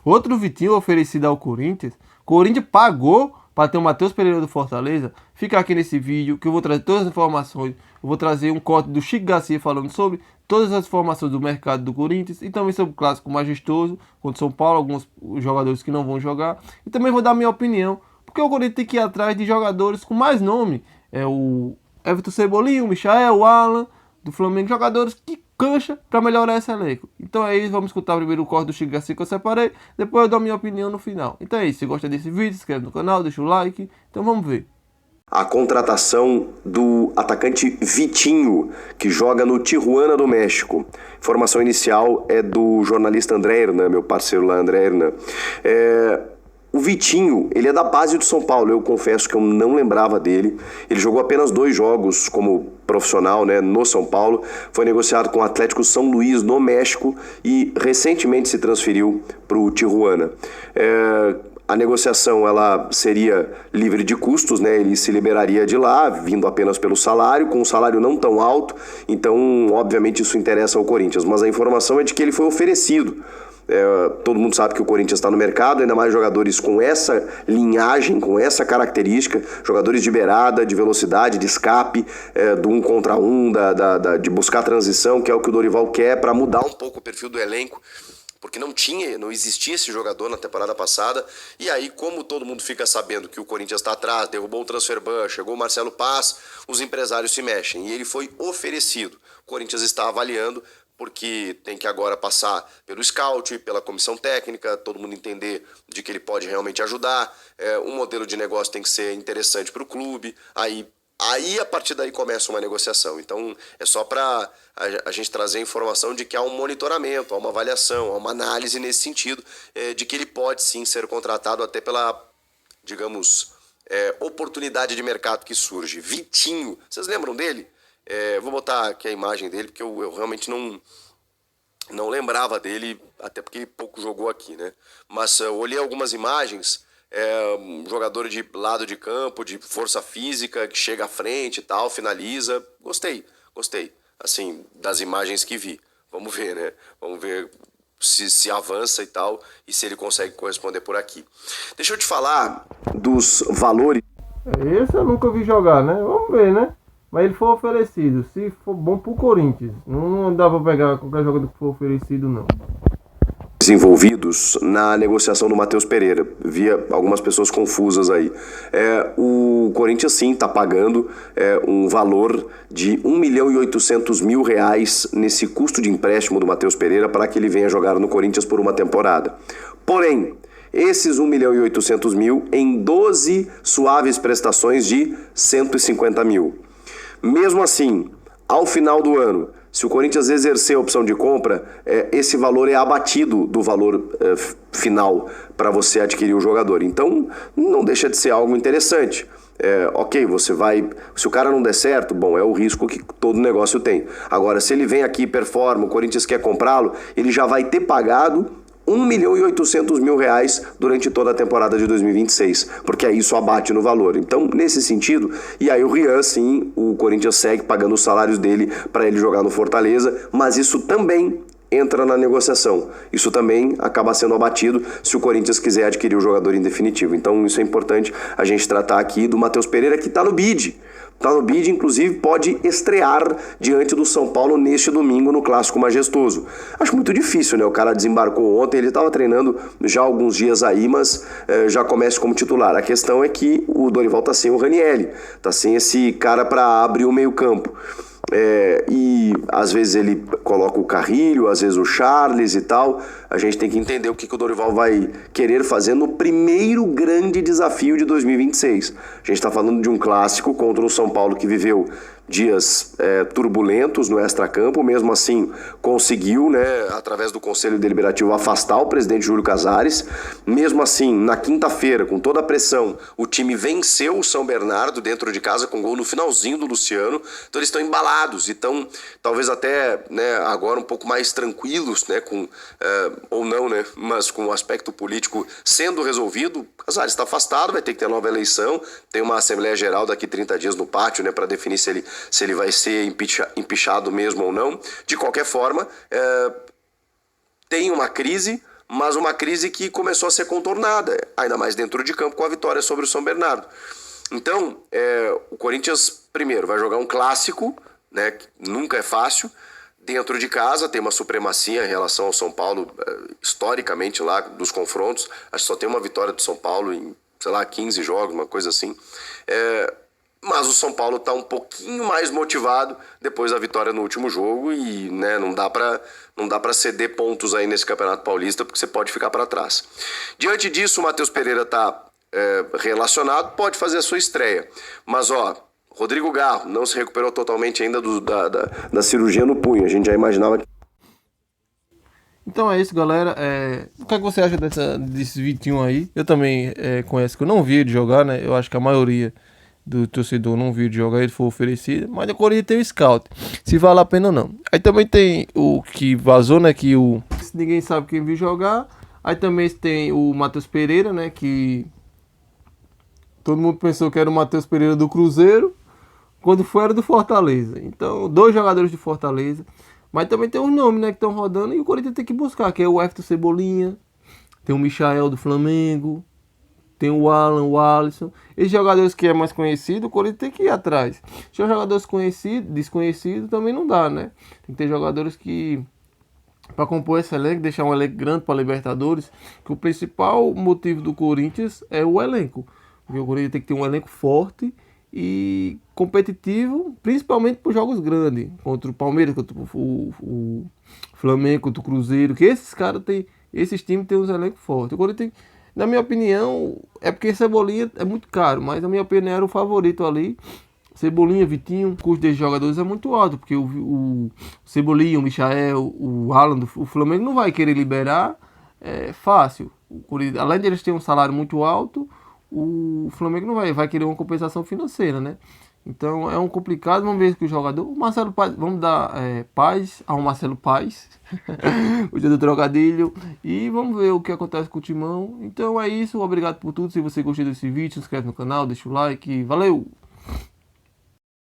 Outro Vitinho oferecido ao Corinthians. Corinthians pagou para ter o Matheus Pereira do Fortaleza. Fica aqui nesse vídeo que eu vou trazer todas as informações. Eu vou trazer um corte do Chico Garcia falando sobre todas as informações do mercado do Corinthians e também sobre o clássico majestoso contra o São Paulo, alguns jogadores que não vão jogar. E também vou dar minha opinião, porque o Corinthians tem que ir atrás de jogadores com mais nome. É o Everton Cebolinha, o Michael, o Alan, do Flamengo, jogadores que cancha para melhorar esse elenco. Então é isso, vamos escutar primeiro o corte do Chico Garcia que eu separei, depois eu dou a minha opinião no final. Então é isso, se gosta desse vídeo, se inscreve no canal, deixa o like, então vamos ver. A contratação do atacante Vitinho, que joga no Tijuana do México. Informação inicial é do jornalista André Hernan, meu parceiro lá, André Hernan. O Vitinho, ele é da base do São Paulo, eu confesso que eu não lembrava dele. Ele jogou apenas 2 jogos como profissional, né, no São Paulo. Foi negociado com o Atlético São Luís no México e recentemente se transferiu para o Tijuana. A negociação ela seria livre de custos, né? Ele se liberaria de lá, vindo apenas pelo salário, com um salário não tão alto, então obviamente isso interessa ao Corinthians, mas a informação é de que ele foi oferecido. Todo mundo sabe que o Corinthians está no mercado, ainda mais jogadores com essa linhagem, com essa característica, jogadores de beirada, de velocidade, de escape, do 1 contra 1, de buscar transição, que é o que o Dorival quer para mudar um pouco o perfil do elenco, porque não existia esse jogador na temporada passada, e aí como todo mundo fica sabendo que o Corinthians está atrás, derrubou o transfer ban, chegou o Marcelo Paz, os empresários se mexem, e ele foi oferecido. O Corinthians está avaliando, porque tem que agora passar pelo scout, pela comissão técnica, todo mundo entender de que ele pode realmente ajudar, um modelo de negócio tem que ser interessante para o clube, aí a partir daí começa uma negociação. Então é só para a gente trazer a informação de que há um monitoramento, há uma avaliação, há uma análise nesse sentido, de que ele pode sim ser contratado até pela, digamos, oportunidade de mercado que surge. Vitinho, vocês lembram dele? Vou botar aqui a imagem dele, porque eu realmente não lembrava dele, até porque ele pouco jogou aqui, né? Mas eu olhei algumas imagens, um jogador de lado de campo, de força física, que chega à frente e tal, finaliza. Gostei, assim, das imagens que vi. Vamos ver, né? Vamos ver se avança e tal, e se ele consegue corresponder por aqui. Deixa eu te falar dos valores. Esse eu nunca vi jogar, né? Vamos ver, né? Mas ele foi oferecido. Se for bom pro Corinthians, não dá pra pegar qualquer jogador que for oferecido, não. Envolvidos na negociação do Matheus Pereira. Via algumas pessoas confusas aí. O Corinthians sim está pagando um valor de R$1.800.000 nesse custo de empréstimo do Matheus Pereira para que ele venha jogar no Corinthians por uma temporada. Porém, esses R$1.800.000 em 12 suaves prestações de R$150.000. Mesmo assim, ao final do ano, se o Corinthians exercer a opção de compra, esse valor é abatido do valor final para você adquirir o jogador. Então, não deixa de ser algo interessante. Ok, você vai... Se o cara não der certo, bom, é o risco que todo negócio tem. Agora, se ele vem aqui e performa, o Corinthians quer comprá-lo, ele já vai ter pagado R$1.800.000 durante toda a temporada de 2026, porque aí isso abate no valor. Então, nesse sentido, e aí o Rian, sim, o Corinthians segue pagando os salários dele para ele jogar no Fortaleza, mas isso também entra na negociação. Isso também acaba sendo abatido se o Corinthians quiser adquirir o jogador em definitivo. Então, isso é importante a gente tratar aqui do Matheus Pereira, que está no bid. Está no bid, inclusive pode estrear diante do São Paulo neste domingo no Clássico Majestoso. Acho muito difícil, né? O cara desembarcou ontem, ele estava treinando já há alguns dias aí, mas já começa como titular. A questão é que o Dorival está sem o Ranieri, está sem esse cara para abrir o meio-campo. E às vezes ele coloca o Carrilho, às vezes o Charles e tal. A gente tem que entender o que o Dorival vai querer fazer no primeiro grande desafio de 2026. A gente está falando de um clássico contra o São Paulo que viveu dias turbulentos no extracampo, mesmo assim conseguiu, né, através do Conselho Deliberativo, afastar o presidente Júlio Casares. Mesmo assim, na quinta-feira, com toda a pressão, o time venceu o São Bernardo dentro de casa com gol no finalzinho do Luciano. Então eles estão embalados, então talvez até, né, agora um pouco mais tranquilos, né, ou não, né, mas com o aspecto político sendo resolvido. Casares está afastado, vai ter que ter nova eleição, tem uma Assembleia Geral daqui 30 dias no pátio, né, para definir se ele vai ser empichado mesmo ou não. De qualquer forma, tem uma crise, mas uma crise que começou a ser contornada, ainda mais dentro de campo com a vitória sobre o São Bernardo. Então, o Corinthians, primeiro, vai jogar um clássico, né, que nunca é fácil, dentro de casa, tem uma supremacia em relação ao São Paulo, historicamente lá, dos confrontos. Acho que só tem uma vitória do São Paulo em, sei lá, 15 jogos, uma coisa assim. Mas o São Paulo está um pouquinho mais motivado depois da vitória no último jogo e, né, não dá para ceder pontos aí nesse Campeonato Paulista, porque você pode ficar para trás. Diante disso, o Matheus Pereira está relacionado, pode fazer a sua estreia. Mas, Rodrigo Garro não se recuperou totalmente ainda da cirurgia no punho. A gente já imaginava que... Então é isso, galera. O que é que você acha desse Vitinho aí? Eu também conheço, que eu não vi ele jogar, né? Eu acho que a maioria do torcedor não viu ele jogar, ele foi oferecido. Mas o Corinthians tem o scout, se vale a pena ou não. Aí também tem o que vazou, né? Que ninguém sabe quem viu jogar. Aí também tem o Matheus Pereira, né? Que todo mundo pensou que era o Matheus Pereira do Cruzeiro, quando foi era do Fortaleza. Então, 2 jogadores de Fortaleza. Mas também tem os nomes, né, que estão rodando e o Corinthians tem que buscar, que é o Everton Cebolinha, tem o Michael do Flamengo, tem o Alan, o Alisson. Esses jogadores que é mais conhecido, o Corinthians tem que ir atrás. Se são jogadores desconhecidos, também não dá, né? Tem que ter jogadores que, para compor esse elenco, deixar um elenco grande para Libertadores, que o principal motivo do Corinthians é o elenco. Porque o Corinthians tem que ter um elenco forte e competitivo, principalmente para os jogos grandes, contra o Palmeiras, contra o Flamengo, contra o Cruzeiro, que esses times têm um elenco forte. O Corinthians, na minha opinião, é porque Cebolinha é muito caro, mas na minha opinião era o favorito ali. Cebolinha, Vitinho, o custo desses jogadores é muito alto, porque o Cebolinha, o Michael, o Alan, o Flamengo não vai querer liberar fácil. Além de eles terem um salário muito alto, o Flamengo não vai querer uma compensação financeira, né? Então é um complicado. Vamos ver que o jogador, o Marcelo Paes, vamos dar paz ao Marcelo Paes, o dia do trocadilho, e vamos ver o que acontece com o Timão. Então é isso, obrigado por tudo. Se você gostou desse vídeo, se inscreve no canal, deixa o like, valeu!